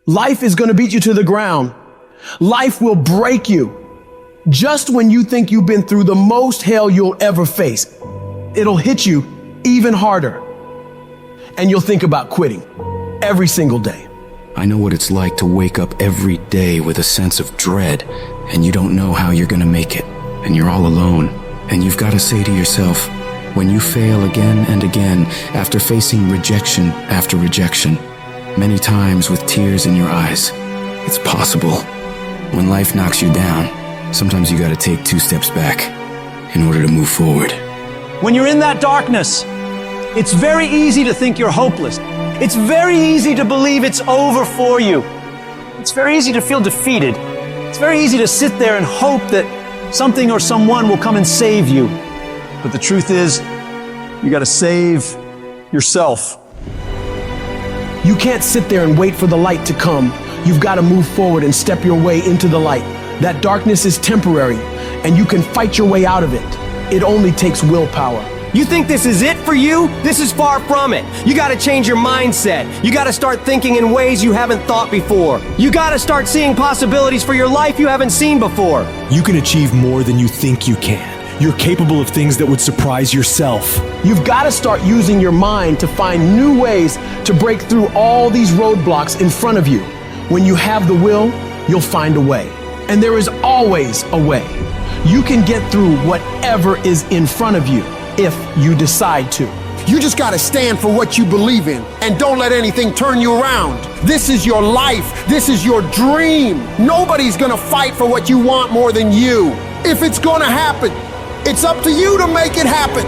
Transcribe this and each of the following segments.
Life is going to beat you to the ground. Life will break you. Just when you think you've been through the most hell you'll ever face, it'll hit you even harder. And you'll think about quitting every single day. I know what it's like to wake up every day with a sense of dread, and you don't know how you're gonna make it, and you're all alone. And you've got to say to yourself, when you fail again and again, after facing rejection after rejection, many times with tears in your eyes, it's possible. When life knocks you down, sometimes you gotta take 2 steps back in order to move forward. When you're in that darkness, it's very easy to think you're hopeless. It's very easy to believe it's over for you. It's very easy to feel defeated. It's very easy to sit there and hope that something or someone will come and save you. But the truth is, you gotta save yourself. You can't sit there and wait for the light to come. You've got to move forward and step your way into the light. That darkness is temporary, and you can fight your way out of it. It only takes willpower. You think this is it for you? This is far from it. You gotta change your mindset. You gotta start thinking in ways you haven't thought before. You gotta start seeing possibilities for your life you haven't seen before. You can achieve more than you think you can. You're capable of things that would surprise yourself. You've got to start using your mind to find new ways to break through all these roadblocks in front of you. When you have the will, you'll find a way. And there is always a way. You can get through whatever is in front of you if you decide to. You just gotta stand for what you believe in and don't let anything turn you around. This is your life. This is your dream. Nobody's gonna fight for what you want more than you. If it's gonna happen, it's up to you to make it happen.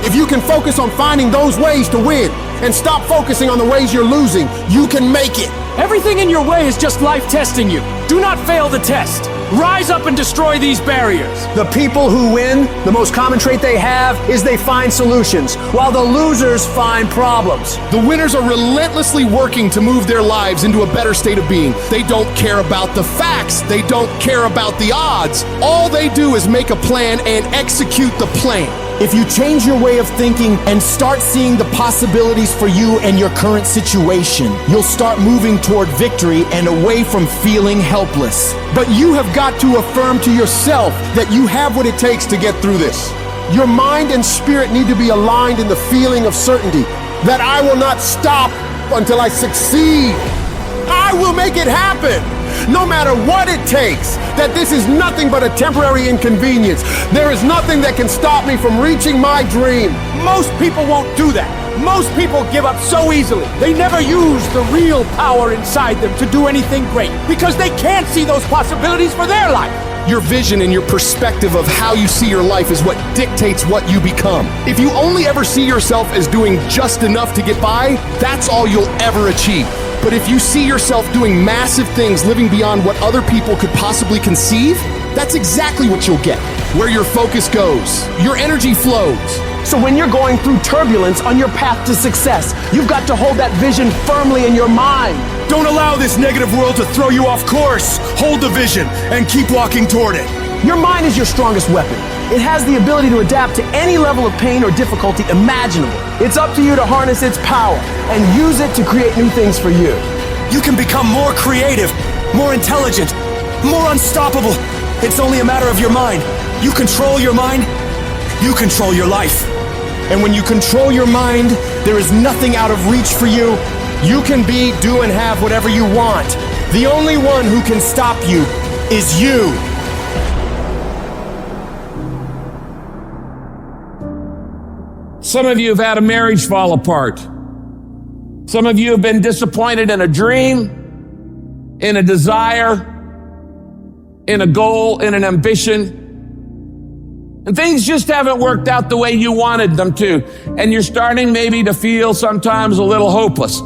If you can focus on finding those ways to win and stop focusing on the ways you're losing, you can make it. Everything in your way is just life testing you. Do not fail the test. Rise up and destroy these barriers. The people who win, the most common trait they have is they find solutions, while the losers find problems. The winners are relentlessly working to move their lives into a better state of being. They don't care about the facts. They don't care about the odds. All they do is make a plan and execute the plan. If you change your way of thinking and start seeing the possibilities for you and your current situation, you'll start moving toward victory and away from feeling helpless. But you have got to affirm to yourself that you have what it takes to get through this. Your mind and spirit need to be aligned in the feeling of certainty that I will not stop until I succeed. I will make it happen, no matter what it takes, that this is nothing but a temporary inconvenience. There is nothing that can stop me from reaching my dream. Most people won't do that. Most people give up so easily. They never use the real power inside them to do anything great because they can't see those possibilities for their life. Your vision and your perspective of how you see your life is what dictates what you become. If you only ever see yourself as doing just enough to get by, that's all you'll ever achieve. But if you see yourself doing massive things, living beyond what other people could possibly conceive, that's exactly what you'll get. Where your focus goes, your energy flows. So when you're going through turbulence on your path to success, you've got to hold that vision firmly in your mind. Don't allow this negative world to throw you off course. Hold the vision and keep walking toward it. Your mind is your strongest weapon. It has the ability to adapt to any level of pain or difficulty imaginable. It's up to you to harness its power and use it to create new things for you. You can become more creative, more intelligent, more unstoppable. It's only a matter of your mind. You control your mind, you control your life. And when you control your mind, there is nothing out of reach for you. You can be, do, and have whatever you want. The only one who can stop you is you. Some of you have had a marriage fall apart. Some of you have been disappointed in a dream, in a desire, in a goal, in an ambition. And things just haven't worked out the way you wanted them to. And you're starting maybe to feel sometimes a little hopeless.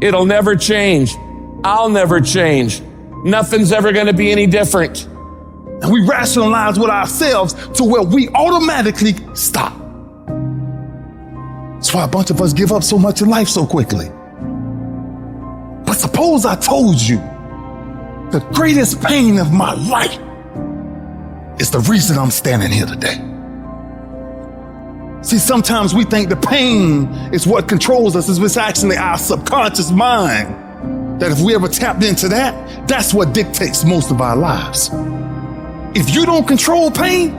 It'll never change. I'll never change. Nothing's ever going to be any different. And we rationalize with ourselves to where we automatically stop. That's why a bunch of us give up so much in life so quickly. But suppose I told you the greatest pain of my life is the reason I'm standing here today. See, sometimes we think the pain is what controls us. It's actually our subconscious mind that if we ever tapped into that, that's what dictates most of our lives. If you don't control pain,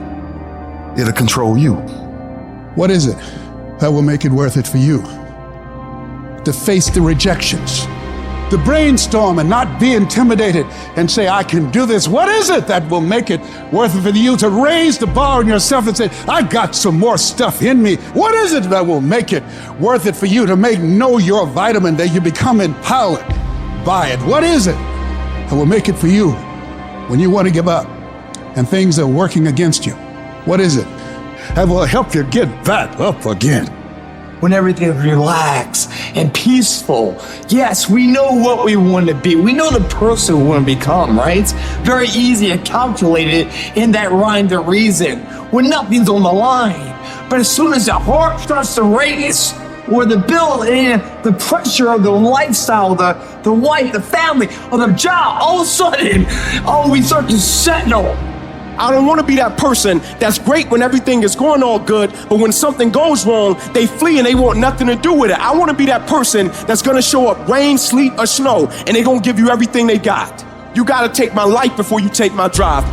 it'll control you. What is it that will make it worth it for you? To face the rejections, to brainstorm and not be intimidated and say, I can do this. What is it that will make it worth it for you to raise the bar on yourself and say, I got some more stuff in me? What is it that will make it worth it for you to know your vitamin, that you become empowered by it? What is it that will make it for you when you want to give up and things are working against you? What is it that will help you get back up again? When everything is relaxed and peaceful. Yes, we know what we want to be. We know the person we want to become, right? It's very easy to calculate it in that rhyme to reason when nothing's on the line. But as soon as the heart starts to race, or the bill and the pressure of the lifestyle, the wife, the family, or the job, all of a sudden, we start to settle. I don't want to be that person that's great when everything is going all good, but when something goes wrong, they flee and they want nothing to do with it. I want to be that person that's going to show up rain, sleet, or snow, and they're going to give you everything they got. You got to take my life before you take my drive.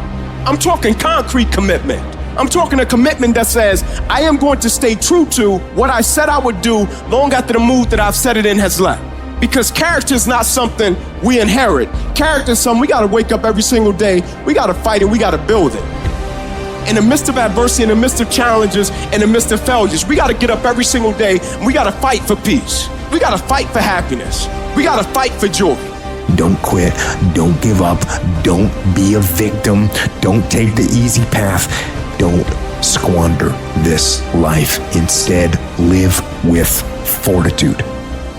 I'm talking concrete commitment. I'm talking a commitment that says, I am going to stay true to what I said I would do long after the mood that I've set it in has left. Because character is not something we inherit. Character is something we got to wake up every single day. We got to fight it. We got to build it. In the midst of adversity, in the midst of challenges, in the midst of failures, we got to get up every single day and we got to fight for peace. We got to fight for happiness. We got to fight for joy. Don't quit. Don't give up. Don't be a victim. Don't take the easy path. Don't squander this life. Instead, live with fortitude.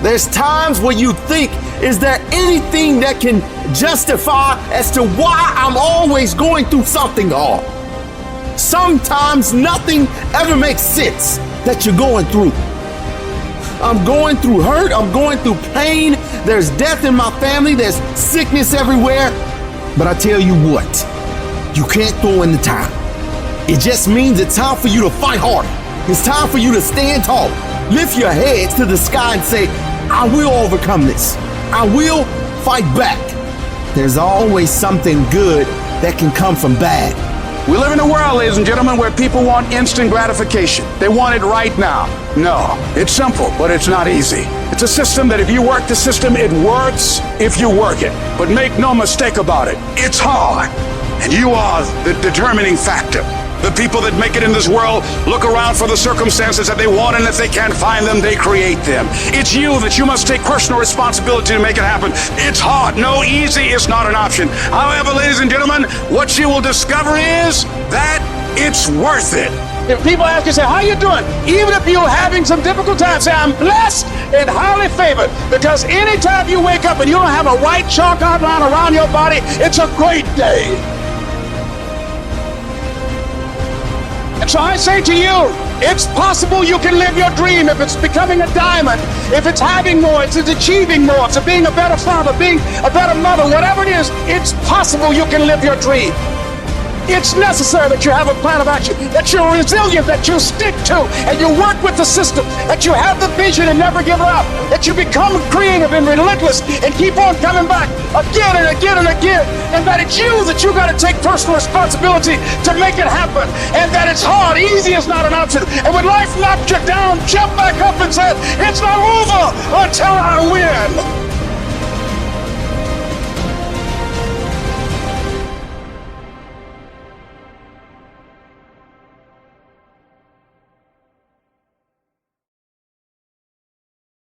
There's times where you think, is there anything that can justify as to why I'm always going through something hard? Sometimes nothing ever makes sense that you're going through. I'm going through hurt, I'm going through pain, there's death in my family, there's sickness everywhere. But I tell you what, you can't throw in the towel. It just means it's time for you to fight harder. It's time for you to stand tall. Lift your heads to the sky and say, I will overcome this. I will fight back. There's always something good that can come from bad. We live in a world, ladies and gentlemen, where people want instant gratification. They want it right now. No, it's simple, but it's not easy. It's a system that if you work the system, it works if you work it. But make no mistake about it, it's hard. And you are the determining factor. The people that make it in this world look around for the circumstances that they want, and if they can't find them, they create them. It's you that you must take personal responsibility to make it happen. It's hard. No, easy is not an option. However, ladies and gentlemen, what you will discover is that it's worth it. If people ask you, say, how you doing? Even if you're having some difficult times, say, I'm blessed and highly favored. Because anytime you wake up and you don't have a white chalk outline around your body, it's a great day. And so I say to you, it's possible you can live your dream. If it's becoming a diamond, if it's having more, if it's achieving more, if it's being a better father, being a better mother, whatever it is, it's possible you can live your dream. It's necessary that you have a plan of action, that you're resilient, that you stick to, and you work with the system, that you have the vision and never give up, that you become creative and relentless and keep on coming back again and again and again, and that it's you that you got to take personal responsibility to make it happen, and that it's hard. Easy is not an option. And when life knocks you down, jump back up and say, it's not over until I win.